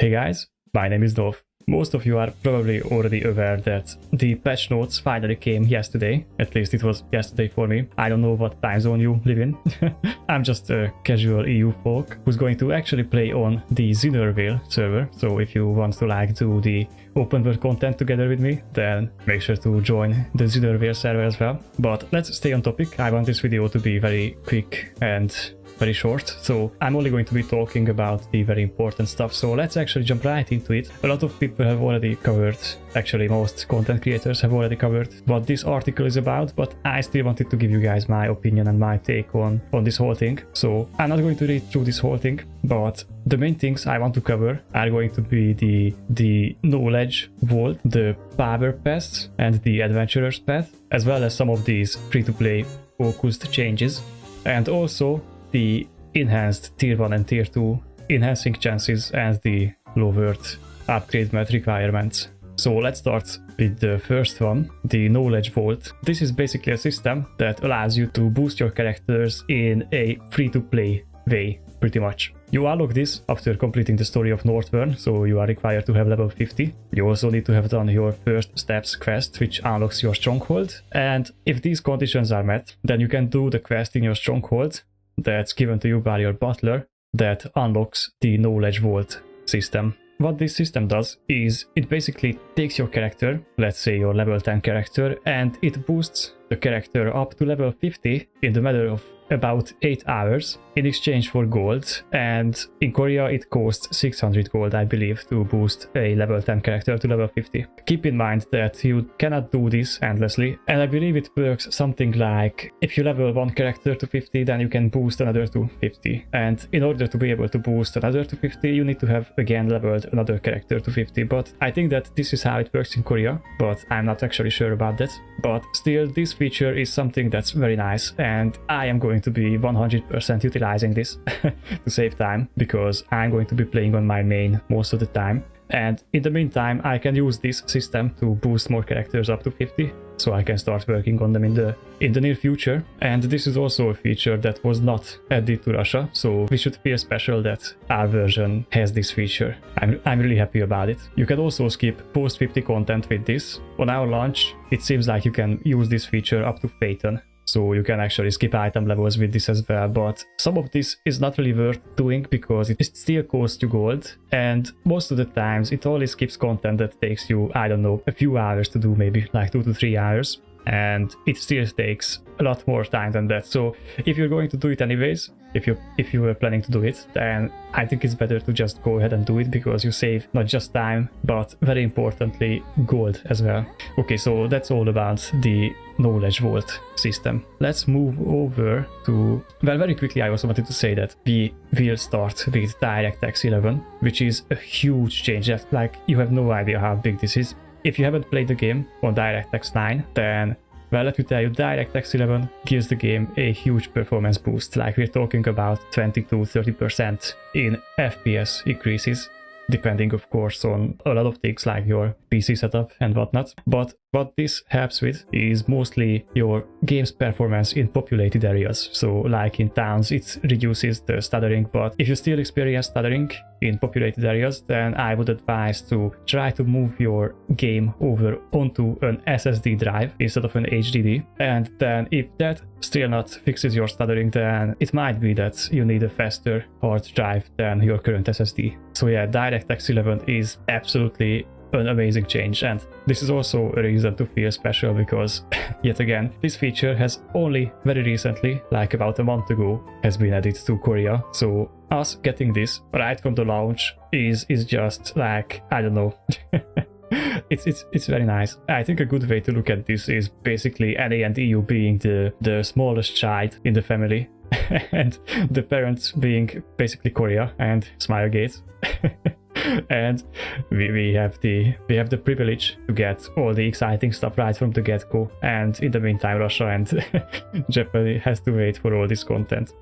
Hey guys, my name is Dolph. Most of you are probably already aware that the patch notes finally came yesterday. At least it was yesterday for me. I don't know what time zone you live in. I'm just a casual EU folk who's going to actually play on the Zinnerville server. So if you want to do the open world content together with me, then make sure to join the Zinnerville server as well. But let's stay on topic. I want this video to be very quick and very short, so I'm only going to be talking about the very important stuff, so let's actually jump right into it. A lot of people have already covered, actually most content creators have already covered what this article is about, but I still wanted to give you guys my opinion and my take on this whole thing. So I'm not going to read through this whole thing, but the main things I want to cover are going to be the knowledge vault, the power pass and the adventurer's path, as well as some of these free-to-play focused changes, and also the enhanced tier 1 and tier 2 enhancing chances and the lowered upgrade math requirements. So let's start with the first one, the knowledge vault. This is basically a system that allows you to boost your characters in a free-to-play way, pretty much. You unlock this after completing the story of Northern, so you are required to have level 50. You also need to have done your first steps quest, which unlocks your stronghold. And if these conditions are met, then you can do the quest in your stronghold that's given to you by your butler that unlocks the knowledge vault system. What this system does is it basically takes your character, let's say your level 10 character, and it boosts the character up to level 50 in the matter of about 8 hours in exchange for gold, and in Korea it costs 600 gold, I believe, to boost a level 10 character to level 50. Keep in mind that you cannot do this endlessly, and I believe it works something like if you level one character to 50, then you can boost another to 50, and in order to be able to boost another to 50, you need to have again leveled another character to 50. But I think that this is how it works in Korea, but I'm not actually sure about that. But still, this feature is something that's very nice, and I am going to be 100% utilizing this to save time, because I'm going to be playing on my main most of the time, and in the meantime I can use this system to boost more characters up to 50, so I can start working on them in the near future. And this is also a feature that was not added to Russia, so we should feel special that our version has this feature. I'm really happy about it. You can also skip post 50 content with this. On our launch it seems like you can use this feature up to Phaeton, so you can actually skip item levels with this as well, but some of this is not really worth doing because it still costs you gold, and most of the times it only skips content that takes you, I don't know, a few hours to do, maybe like 2 to 3 hours, and it still takes a lot more time than that. So if you're going to do it anyways, if you were planning to do it, then I think it's better to just go ahead and do it, because you save not just time, but very importantly gold as well. Okay, so that's all about the knowledge vault system. Let's move over to, well, very quickly I also wanted to say that we will start with DirectX 11, which is a huge change. Like, you have no idea how big this is. If you haven't played the game on DirectX 9, then, well, let me tell you, DirectX 11 gives the game a huge performance boost. Like, we're talking about 20 to 30% in FPS increases, depending of course on a lot of things like your PC setup and whatnot. But what this helps with is mostly your game's performance in populated areas. So like in towns it reduces the stuttering, but if you still experience stuttering in populated areas, then I would advise to try to move your game over onto an SSD drive instead of an HDD. And then if that still not fixes your stuttering, then it might be that you need a faster hard drive than your current SSD. So yeah, DirectX 11 is absolutely an amazing change, and this is also a reason to feel special, because yet again this feature has only very recently, like about a month ago, has been added to Korea. So us getting this right from the launch is just like, I don't know. It's very nice. I think a good way to look at this is basically NA and EU being the smallest child in the family and the parents being basically Korea and Smilegate. And we have the privilege to get all the exciting stuff right from the get-go, and in the meantime Russia and Japan has to wait for all this content.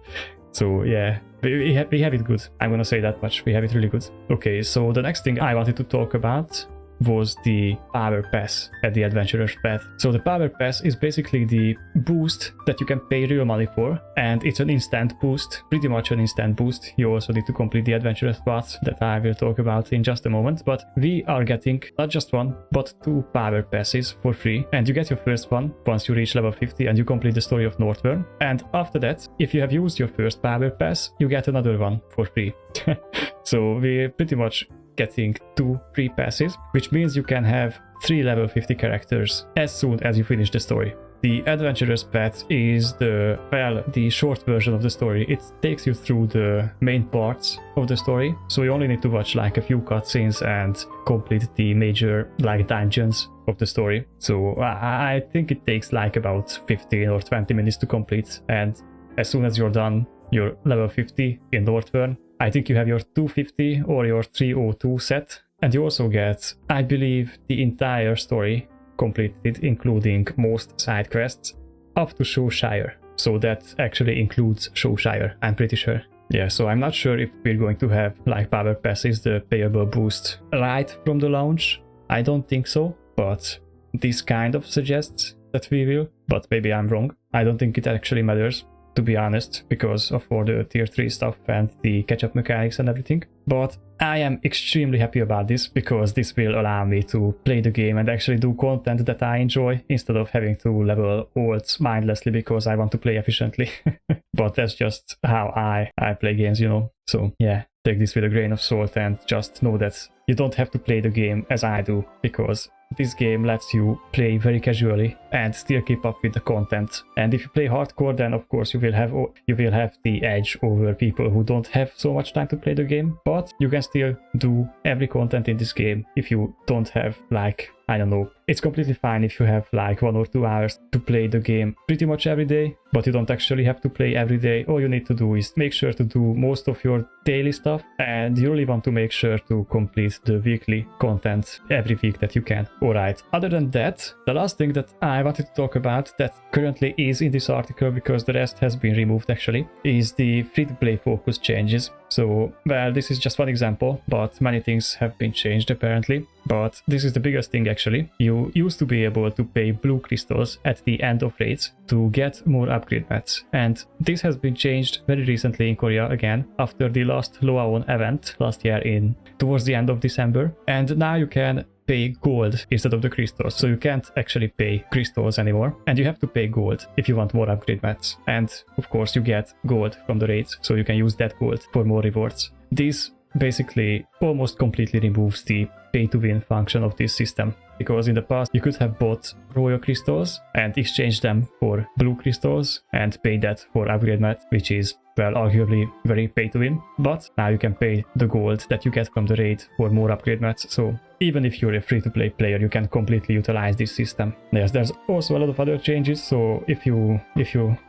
So yeah, we have it good. I'm gonna say that much. We have it really good. Okay, so the next thing I wanted to talk about was the Power Pass at the Adventurer's Path. So the Power Pass is basically the boost that you can pay real money for, and it's an instant boost, pretty much an instant boost. You also need to complete the Adventurer's Path that I will talk about in just a moment, but we are getting not just one, but 2 Power Passes for free, and you get your first one once you reach level 50 and you complete the story of Northern, and after that, if you have used your first Power Pass, you get another one for free. So we're pretty much getting 2 free passes, which means you can have 3 level 50 characters as soon as you finish the story. The Adventurer's Path is the short version of the story. It takes you through the main parts of the story, so you only need to watch like a few cutscenes and complete the major like dungeons of the story. So I think it takes like about 15 or 20 minutes to complete, and as soon as you're done, you're level 50 in Northern. I think you have your 250 or your 302 set, and you also get, I believe, the entire story completed, including most side quests, up to Shropshire. So that actually includes Shropshire, I'm pretty sure. Yeah, so I'm not sure if we're going to have like Power Passes, the payable boost, right from the launch. I don't think so, but this kind of suggests that we will, but maybe I'm wrong. I don't think it actually matters, to be honest, because of all the tier 3 stuff and the catch-up mechanics and everything. But I am extremely happy about this, because this will allow me to play the game and actually do content that I enjoy, instead of having to level ults mindlessly because I want to play efficiently. But that's just how I play games, you know. So yeah, take this with a grain of salt and just know that you don't have to play the game as I do, because this game lets you play very casually and still keep up with the content. And if you play hardcore, then of course you will have the edge over people who don't have so much time to play the game. But you can still do every content in this game if you don't have like, I don't know, it's completely fine if you have like 1 or 2 hours to play the game pretty much every day, but you don't actually have to play every day. All you need to do is make sure to do most of your daily stuff, and you really want to make sure to complete the weekly content every week that you can. Alright, other than that, the last thing that I wanted to talk about that currently is in this article, because the rest has been removed actually, is the free-to-play focus changes. So, well, this is just one example, but many things have been changed apparently. But this is the biggest thing actually. You used to be able to pay blue crystals at the end of raids to get more upgrade mats. And this has been changed very recently in Korea again, after the last Loaon event last year towards the end of December. And now you can pay gold instead of the crystals, so you can't actually pay crystals anymore, and you have to pay gold if you want more upgrade mats. And of course you get gold from the raids, so you can use that gold for more rewards. This basically almost completely removes the pay to win function of this system, because in the past you could have bought royal crystals and exchanged them for blue crystals and pay that for upgrade mat, which is, well, arguably very pay to win. But now you can pay the gold that you get from the raid for more upgrade mats, so even if you're a free-to-play player, you can completely utilize this system. Yes, there's also a lot of other changes, so if you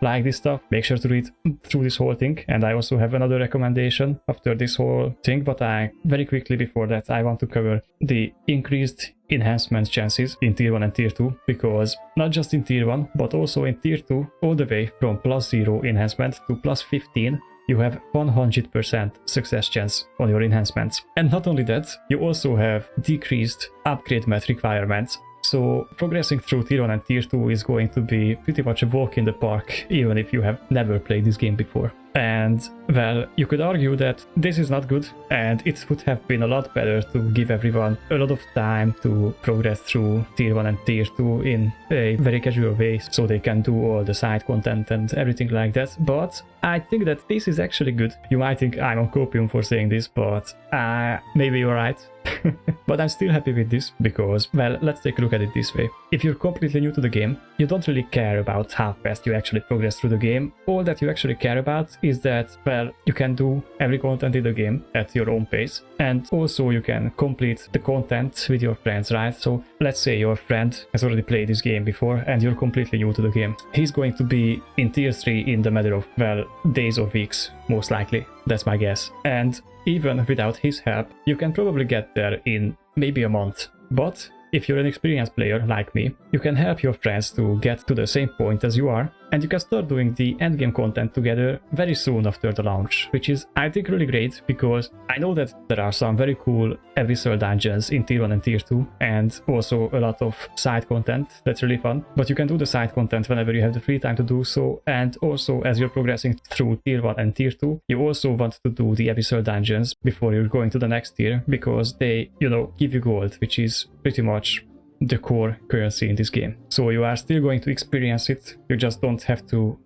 like this stuff, make sure to read through this whole thing. And I also have another recommendation after this whole thing, but very quickly before that, I want to cover the increased enhancement chances in tier 1 and tier 2, because not just in tier 1, but also in tier 2, all the way from +0 enhancement to +15, you have 100% success chance on your enhancements. And not only that, you also have decreased upgrade mat requirements. So progressing through tier 1 and tier 2 is going to be pretty much a walk in the park, even if you have never played this game before. And, well, you could argue that this is not good, and it would have been a lot better to give everyone a lot of time to progress through tier 1 and tier 2 in a very casual way, so they can do all the side content and everything like that. But I think that this is actually good. You might think I'm on copium for saying this, but maybe you're right. But I'm still happy with this, because, well, let's take a look at it this way. If you're completely new to the game, you don't really care about how fast you actually progress through the game. All that you actually care about is that, well, you can do every content in the game at your own pace, and also you can complete the content with your friends, right? So let's say your friend has already played this game before and you're completely new to the game. He's going to be in tier 3 in the matter of, well, days or weeks, most likely. That's my guess. And even without his help, you can probably get there in maybe a month. But if you're an experienced player like me, you can help your friends to get to the same point as you are, and you can start doing the endgame content together very soon after the launch, which is, I think, really great, because I know that there are some very cool abyssal dungeons in tier 1 and tier 2, and also a lot of side content that's really fun. But you can do the side content whenever you have the free time to do so, and also as you're progressing through tier 1 and tier 2, you also want to do the abyssal dungeons before you're going to the next tier, because they, give you gold, which is pretty much the core currency in this game. So you are still going to experience it, you just don't have to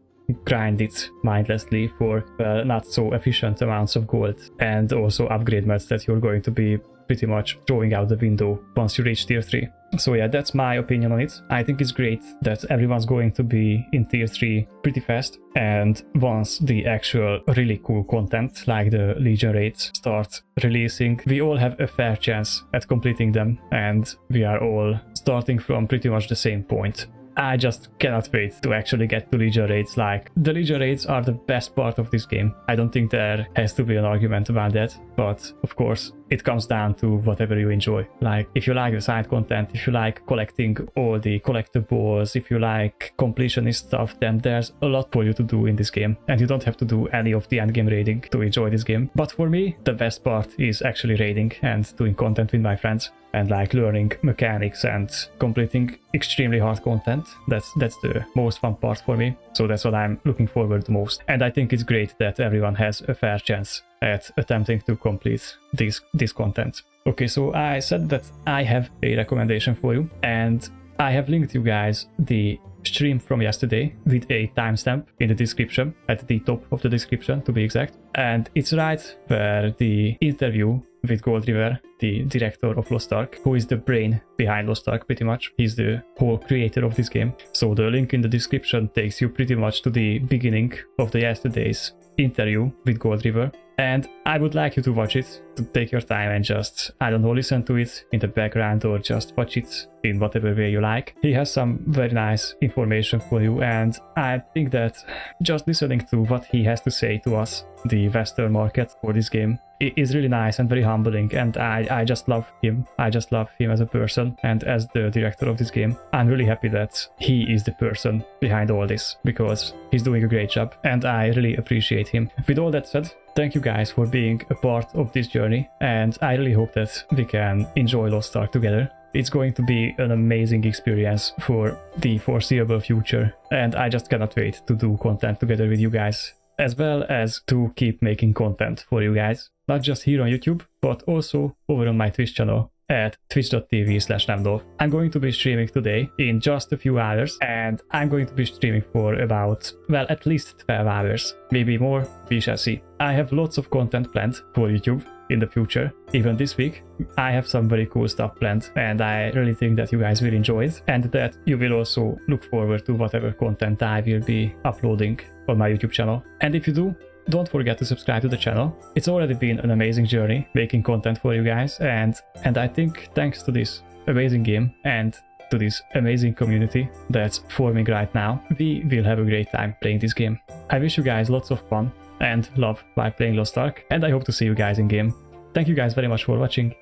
grind it mindlessly for not so efficient amounts of gold, and also upgrade mods that you're going to be pretty much throwing out the window once you reach tier 3. So yeah, that's my opinion on it. I think it's great that everyone's going to be in tier 3 pretty fast, and once the actual really cool content like the Legion raids start releasing, we all have a fair chance at completing them, and we are all starting from pretty much the same point. I just cannot wait to actually get to Legion raids. Like, the Legion raids are the best part of this game. I don't think there has to be an argument about that, but of course it comes down to whatever you enjoy. Like, if you like the side content, if you like collecting all the collectibles, if you like completionist stuff, then there's a lot for you to do in this game, and you don't have to do any of the endgame raiding to enjoy this game. But for me, the best part is actually raiding and doing content with my friends, and like learning mechanics and completing extremely hard content. That's the most fun part for me. So that's what I'm looking forward to most. And I think it's great that everyone has a fair chance at attempting to complete this content. Okay, so I said that I have a recommendation for you, and I have linked you guys the stream from yesterday with a timestamp in the description, at the top of the description to be exact. And it's right where the interview with Gold River, the director of Lost Ark, who is the brain behind Lost Ark pretty much. He's the whole creator of this game. So the link in the description takes you pretty much to the beginning of the yesterday's interview with Gold River. And I would like you to watch it, to take your time and just, I don't know, listen to it in the background or just watch it in whatever way you like. He has some very nice information for you, and I think that just listening to what he has to say to us, the Western market for this game, is really nice and very humbling, and I just love him. I just love him as a person and as the director of this game. I'm really happy that he is the person behind all this, because he's doing a great job and I really appreciate him. With all that said, thank you guys for being a part of this journey, and I really hope that we can enjoy Lost Ark together. It's going to be an amazing experience for the foreseeable future, and I just cannot wait to do content together with you guys, as well as to keep making content for you guys, not just here on YouTube, but also over on my Twitch channel at twitch.tv/Nemdolf. I'm going to be streaming today in just a few hours, and I'm going to be streaming for about, well, at least 12 hours, maybe more, we shall see. I have lots of content planned for YouTube in the future. Even this week, I have some very cool stuff planned, and I really think that you guys will enjoy it, and that you will also look forward to whatever content I will be uploading on my YouTube channel. And if you do, don't forget to subscribe to the channel. It's already been an amazing journey making content for you guys, and I think thanks to this amazing game and to this amazing community that's forming right now, we will have a great time playing this game. I wish you guys lots of fun and love while playing Lost Ark, and I hope to see you guys in game. Thank you guys very much for watching,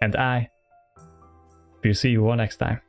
and I will see you all next time.